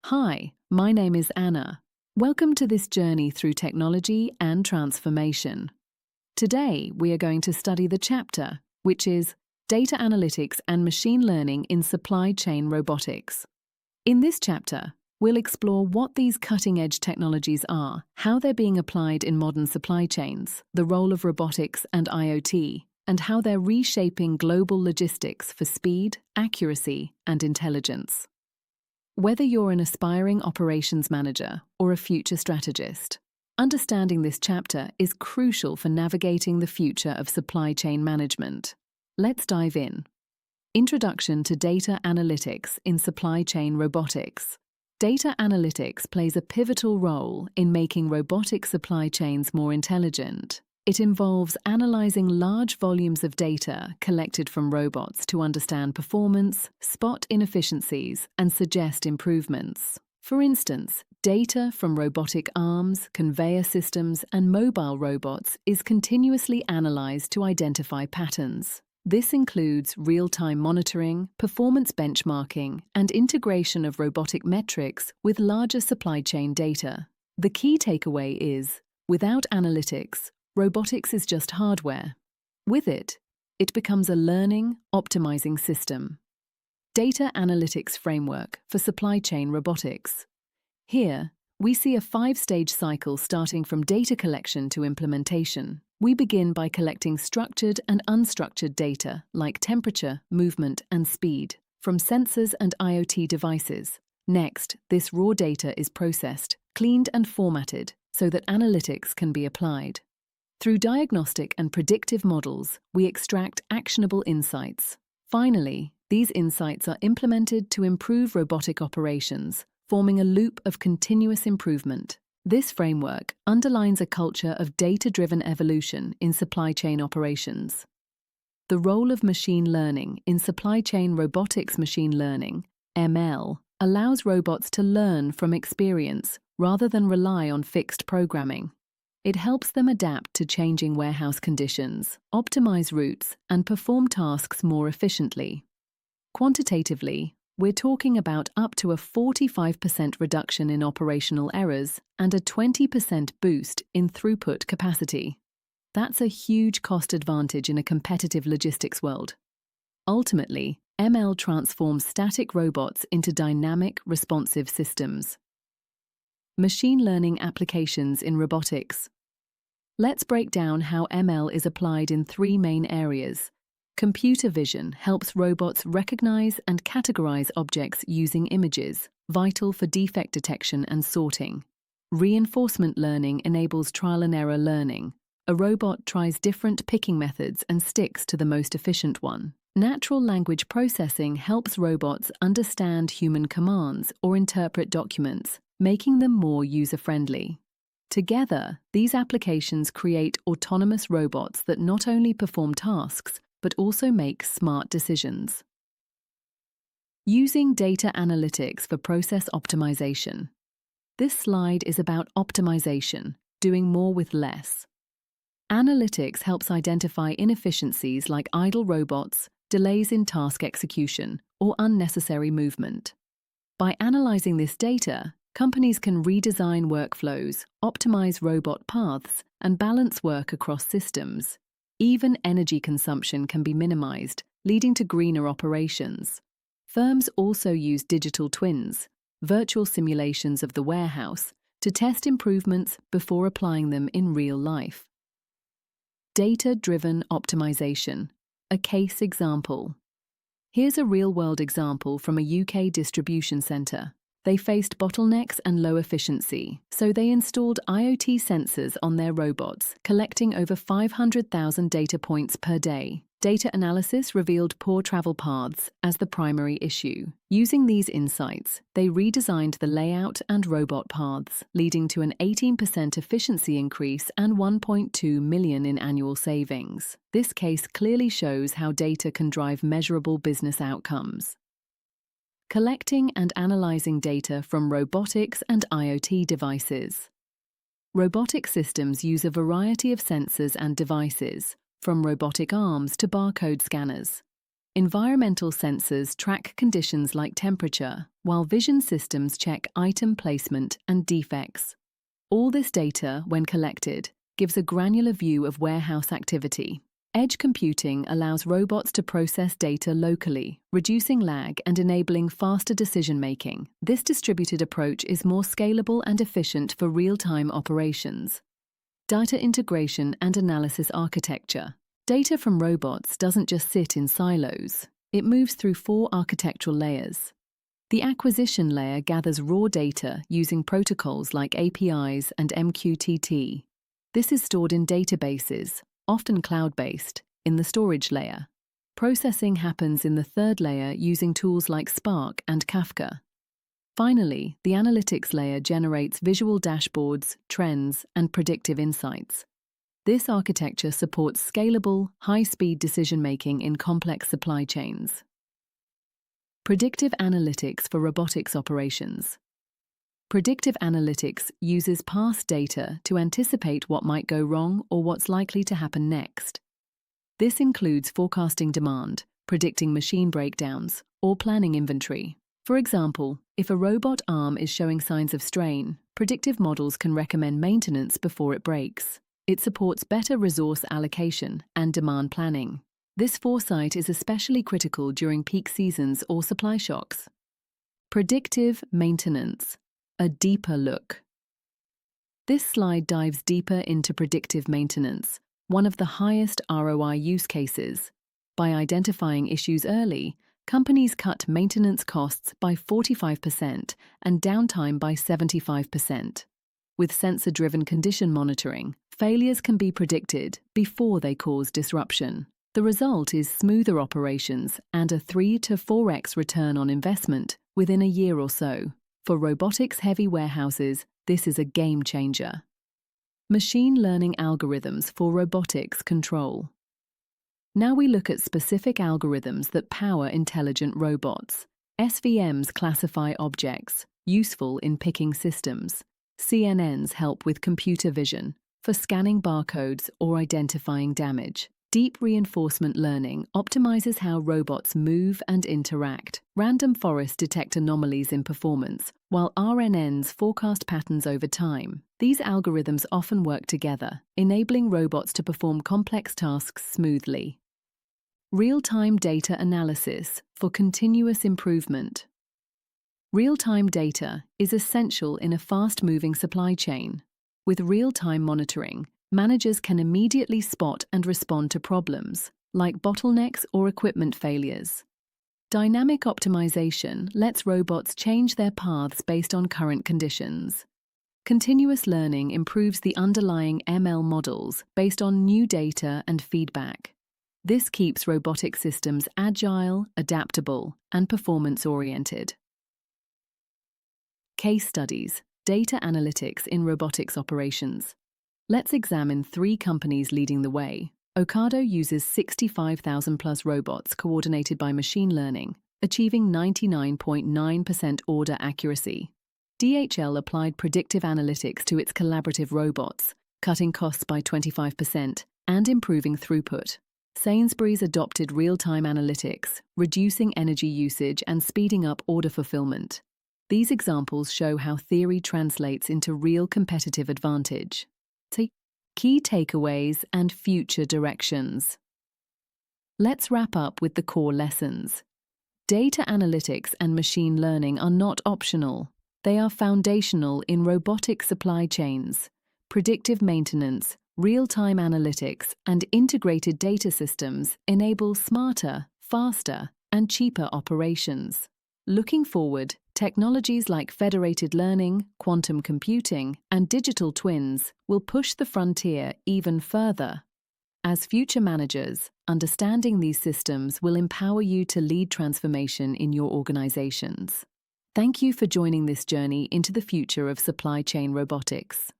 Hi, my name is Anna. Welcome to this journey through technology and transformation. Today, we are going to study the chapter, which is Data Analytics and Machine Learning in Supply Chain Robotics. In this chapter, we'll explore what these cutting-edge technologies are, how they're being applied in modern supply chains, the role of robotics and IoT, and how they're reshaping global logistics for speed, accuracy, and intelligence. Whether you're an aspiring operations manager or a future strategist, understanding this chapter is crucial for navigating the future of supply chain management. Let's dive in. Introduction to Data Analytics in Supply Chain Robotics. Data analytics plays a pivotal role in making robotic supply chains more intelligent. It involves analyzing large volumes of data collected from robots to understand performance, spot inefficiencies, and suggest improvements. For instance, data from robotic arms, conveyor systems, and mobile robots is continuously analyzed to identify patterns. This includes real-time monitoring, performance benchmarking, and integration of robotic metrics with larger supply chain data. The key takeaway is, without analytics, robotics is just hardware. With it, it becomes a learning, optimizing system. Data Analytics Framework for Supply Chain Robotics. Here, we see a 5-stage cycle starting from data collection to implementation. We begin by collecting structured and unstructured data like temperature, movement, and speed from sensors and IoT devices. Next, this raw data is processed, cleaned, and formatted so that analytics can be applied. Through diagnostic and predictive models, we extract actionable insights. Finally, these insights are implemented to improve robotic operations, forming a loop of continuous improvement. This framework underlines a culture of data-driven evolution in supply chain operations. The role of machine learning in supply chain robotics. Machine learning, ML, allows robots to learn from experience rather than rely on fixed programming. It helps them adapt to changing warehouse conditions, optimize routes, and perform tasks more efficiently. Quantitatively, we're talking about up to a 45% reduction in operational errors and a 20% boost in throughput capacity. That's a huge cost advantage in a competitive logistics world. Ultimately, ML transforms static robots into dynamic, responsive systems. Machine learning applications in robotics. Let's break down how ML is applied in 3 main areas. Computer vision helps robots recognize and categorize objects using images, vital for defect detection and sorting. Reinforcement learning enables trial and error learning. A robot tries different picking methods and sticks to the most efficient one. Natural language processing helps robots understand human commands or interpret documents, making them more user-friendly. Together, these applications create autonomous robots that not only perform tasks, but also make smart decisions. Using data analytics for process optimization. This slide is about optimization, doing more with less. Analytics helps identify inefficiencies like idle robots, delays in task execution, or unnecessary movement. By analyzing this data, companies can redesign workflows, optimize robot paths, and balance work across systems. Even energy consumption can be minimized, leading to greener operations. Firms also use digital twins, virtual simulations of the warehouse, to test improvements before applying them in real life. Data-driven optimization. A case example. Here's a real-world example from a UK distribution center. They faced bottlenecks and low efficiency, so they installed IoT sensors on their robots, collecting over 500,000 data points per day. Data analysis revealed poor travel paths as the primary issue. Using these insights, they redesigned the layout and robot paths, leading to an 18% efficiency increase and 1.2 million in annual savings. This case clearly shows how data can drive measurable business outcomes. Collecting and analyzing data from robotics and IoT devices. Robotic systems use a variety of sensors and devices, from robotic arms to barcode scanners. Environmental sensors track conditions like temperature, while vision systems check item placement and defects. All this data, when collected, gives a granular view of warehouse activity. Edge computing allows robots to process data locally, reducing lag and enabling faster decision-making. This distributed approach is more scalable and efficient for real-time operations. Data integration and analysis architecture. Data from robots doesn't just sit in silos. It moves through 4 architectural layers. The acquisition layer gathers raw data using protocols like APIs and MQTT. This is stored in databases, often cloud-based, in the storage layer. Processing happens in the 3rd layer using tools like Spark and Kafka. Finally, the analytics layer generates visual dashboards, trends, and predictive insights. This architecture supports scalable, high-speed decision-making in complex supply chains. Predictive analytics for robotics operations. Predictive analytics uses past data to anticipate what might go wrong or what's likely to happen next. This includes forecasting demand, predicting machine breakdowns, or planning inventory. For example, if a robot arm is showing signs of strain, predictive models can recommend maintenance before it breaks. It supports better resource allocation and demand planning. This foresight is especially critical during peak seasons or supply shocks. Predictive maintenance. A deeper look. This slide dives deeper into predictive maintenance, one of the highest ROI use cases. By identifying issues early, companies cut maintenance costs by 45% and downtime by 75%. With sensor-driven condition monitoring, failures can be predicted before they cause disruption. The result is smoother operations and a 3 to 4x return on investment within a year or so. For robotics-heavy warehouses, this is a game changer. Machine learning algorithms for robotics control. Now we look at specific algorithms that power intelligent robots. SVMs classify objects, useful in picking systems. CNNs help with computer vision, for scanning barcodes or identifying damage. Deep reinforcement learning optimizes how robots move and interact. Random forests detect anomalies in performance, while RNNs forecast patterns over time. These algorithms often work together, enabling robots to perform complex tasks smoothly. Real-time data analysis for continuous improvement. Real-time data is essential in a fast-moving supply chain. With real-time monitoring, managers can immediately spot and respond to problems, like bottlenecks or equipment failures. Dynamic optimization lets robots change their paths based on current conditions. Continuous learning improves the underlying ML models based on new data and feedback. This keeps robotic systems agile, adaptable, and performance-oriented. Case studies: data analytics in robotics operations. Let's examine 3 companies leading the way. Ocado uses 65,000 plus robots coordinated by machine learning, achieving 99.9% order accuracy. DHL applied predictive analytics to its collaborative robots, cutting costs by 25% and improving throughput. Sainsbury's adopted real-time analytics, reducing energy usage and speeding up order fulfillment. These examples show how theory translates into real competitive advantage. Key takeaways and future directions. Let's wrap up with the core lessons. Data analytics and machine learning are not optional. They are foundational in robotic supply chains. Predictive maintenance, real-time analytics, and integrated data systems enable smarter, faster, and cheaper operations. Looking forward, technologies like federated learning, quantum computing, and digital twins will push the frontier even further. As future managers, understanding these systems will empower you to lead transformation in your organizations. Thank you for joining this journey into the future of supply chain robotics.